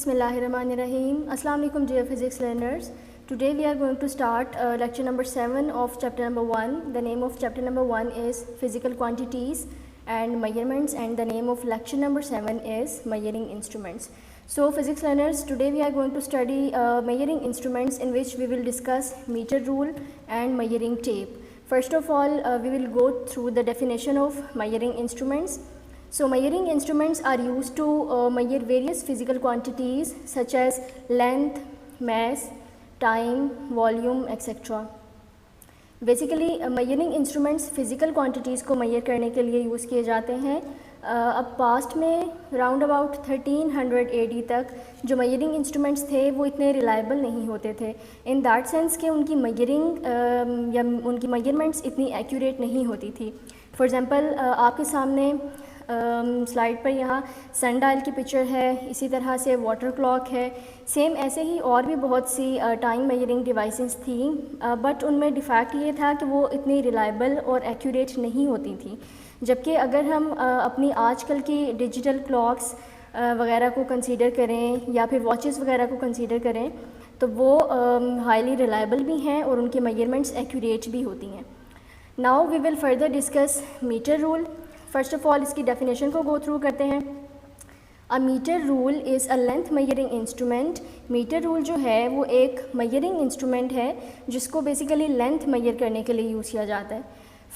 Bismillahirrahmanirrahim. Assalamu-alaikum dear physics learners. Today we are going to start lecture number 7 of chapter number 1. The name of chapter number 1 is Physical Quantities and Measurements, and the name of lecture number 7 is Measuring Instruments. So physics learners, today we are going to study measuring instruments, in which we will discuss meter rule and measuring tape. First of all, we will go through the definition of measuring instruments. So measuring instruments are used to measure various physical quantities such as length, mass, time, volume, etc. Basically measuring instruments physical quantities को measure करने के लिए use किए जाते हैं. अब past में round about 1300 AD तक जो measuring instruments थे वो इतने reliable नहीं होते थे, इन दैट सेंस कि उनकी measuring या उनकी measurements इतनी accurate नहीं होती थी. फॉर एग्ज़ाम्पल आपके सामने स्लाइड पर यहाँ सन डायल की पिक्चर है, इसी तरह से वाटर क्लॉक है, सेम ऐसे ही और भी बहुत सी टाइम मेजरिंग डिवाइसेस थी, बट उनमें डिफेक्ट ये था कि वो इतनी रिलायबल और एक्यूरेट नहीं होती थी. जबकि अगर हम अपनी आजकल की डिजिटल क्लॉक्स वगैरह को कंसीडर करें या फिर वॉचेस वगैरह को कंसीडर करें तो वो हाईली रिलायबल भी हैं और उनकी मेजरमेंट्स एक्यूरेट भी होती हैं. Now we will further discuss metre rule. First of all इसकी डेफिनेशन को गो थ्रू करते हैं. A metre rule is a length measuring instrument. Metre rule जो है वो एक मेजरिंग इंस्ट्रूमेंट है जिसको बेसिकली लेंथ मेजर करने के लिए यूज़ किया जाता है.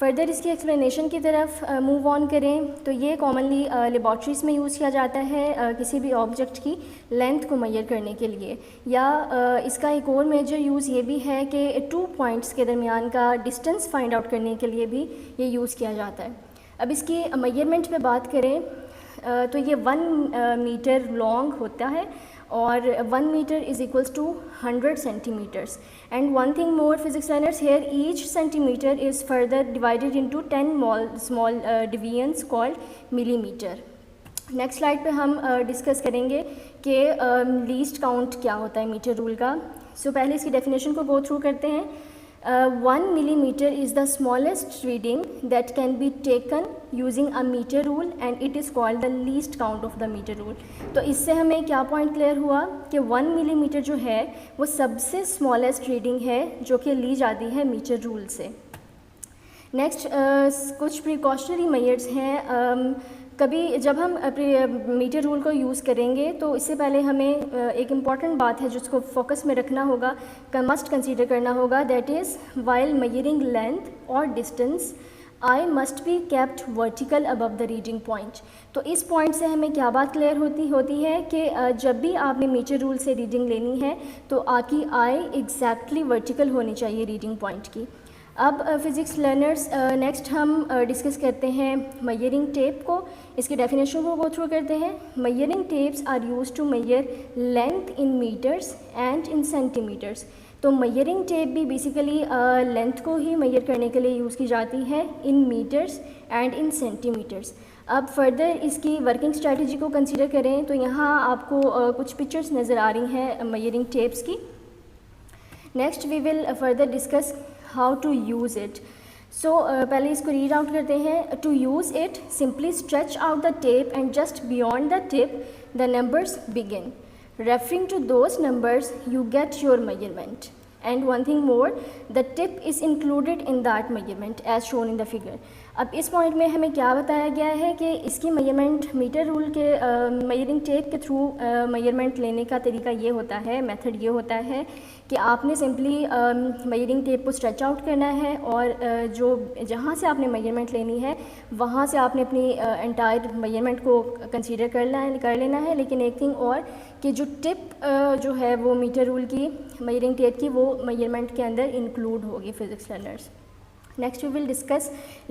फर्दर इसकी एक्सप्लेनेशन की तरफ मूव ऑन करें तो ये कॉमनली लेबॉर्ट्रीज़ में यूज़ किया जाता है किसी भी ऑब्जेक्ट की लेंथ को मेजर करने के लिए, या इसका एक और मेजर यूज़ ये भी है कि 2 पॉइंट्स के दरमियान का डिस्टेंस फाइंड आउट करने के लिए भी ये यूज़ किया जाता है. अब इसकी मेजरमेंट पे बात करें तो ये 1 मीटर लॉन्ग होता है और 1 meter is equals to 100 centimeters. And one thing more physics learners, here each centimeter is further divided into 10 small divisions called millimeter. Next slide पे हम डिस्कस करेंगे कि लीस्ट काउंट क्या होता है मीटर रूल का. सो पहले इसकी डेफिनेशन को गो थ्रू करते हैं. 1 millimeter is the smallest reading that can be taken using a meter rule and it is called the least count of the meter rule. तो इससे हमें क्या पॉइंट क्लियर हुआ कि 1 मिलीमीटर जो है वो सबसे स्मॉलेस्ट रीडिंग है जो कि ली जाती है मीटर रूल से. नेक्स्ट कुछ प्रिकॉशनरी मेजर्स हैं. कभी जब हम मीटर रूल को यूज़ करेंगे तो इससे पहले हमें एक इम्पॉर्टेंट बात है जिसको फोकस में रखना होगा, मस्ट कंसीडर करना होगा, that is while measuring length और distance eye must be kept vertical above the reading point. तो इस पॉइंट से हमें क्या बात क्लियर होती है कि जब भी आपने मीटर रूल से रीडिंग लेनी है तो आपकी आई एग्जैक्टली वर्टिकल होनी चाहिए रीडिंग पॉइंट की. अब फिज़िक्स लर्नर्स नेक्स्ट हम डिस्कस करते हैं मेजरिंग टेप को. इसकी डेफिनेशन को गो थ्रू करते हैं. Measuring tapes are used to measure length in meters and in centimeters. तो मेजरिंग टेप भी बेसिकली लेंथ को ही मेजर करने के लिए यूज़ की जाती है in meters and in centimeters. अब फर्दर इसकी वर्किंग स्ट्रेटजी को कंसीडर करें तो यहाँ आपको कुछ पिक्चर्स नज़र आ रही हैं मेजरिंग टेप्स की. Next we will further discuss how to use it. सो पहले इसको रीड आउट करते हैं. To use it simply stretch out the tape and just beyond the tip the numbers begin. Referring to those numbers you get your measurement. And one thing more, the tip is included in that measurement as shown in the figure. अब इस point में हमें क्या बताया गया है कि इसकी मेजरमेंट मीटर रूल के मेजरिंग टेप के थ्रू मेजरमेंट लेने का तरीका ये होता है, मेथड ये होता है कि आपने सिंपली मेजरिंग टेप को स्ट्रेच आउट करना है और जो जहाँ से आपने मेजरमेंट लेनी है वहाँ से आपने अपनी एंटायर मेजरमेंट को कंसीडर कर लेना है. लेकिन एक थिंग और कि जो टिप जो है वो मीटर रूल की मेजरिंग टेप की वो मेजरमेंट के अंदर इंक्लूड होगी physics learners. Next we will discuss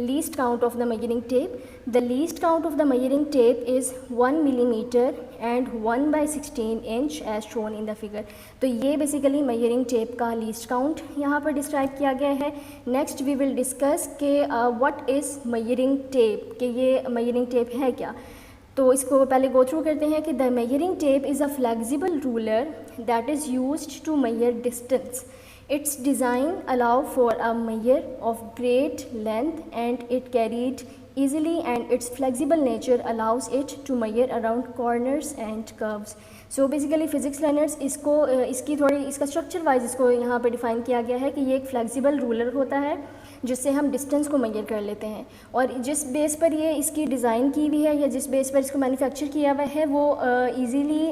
least count of the measuring tape. The least count of the measuring tape is 1 millimeter and 1/16 inch as shown in the figure. तो ये basically measuring tape का least count यहाँ पर describe किया गया है. Next we will discuss कि what is measuring tape, कि ये measuring tape है क्या. तो इसको पहले go through करते हैं कि the measuring tape is a flexible ruler that is used to measure distance. Its design allow for a measure of great length and it carried easily and its flexible nature allows it to measure around corners and curves. So basically physics learners इसका structure wise इसको यहाँ पे define किया गया है कि ये एक फ्लेक्सिबल रूलर होता है जिससे हम डिस्टेंस को मेजर कर लेते हैं, और जिस बेस पर ये इसकी डिज़ाइन की हुई है या जिस बेस पर इसको मैन्युफैक्चर किया हुआ है वो इजीली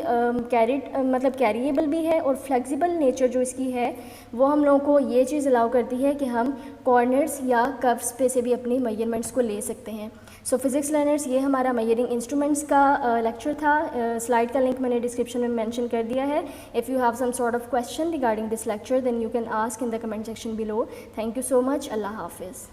कैरिएबल भी है, और फ्लेक्सिबल नेचर जो इसकी है वो हम लोगों को ये चीज़ अलाउ करती है कि हम कॉर्नर्स या कर्व्स पे से भी अपनी मेजरमेंट्स को ले सकते हैं। सो फिज़िक्स लर्नर्स, ये हमारा मेजरिंग इंस्ट्रूमेंट्स का लेक्चर था। स्लाइड का लिंक मैंने डिस्क्रिप्शन में मेंशन कर दिया है। If you have some sort of question regarding this lecture, then you can ask in the comment section below. Thank you so much. Allah Hafiz.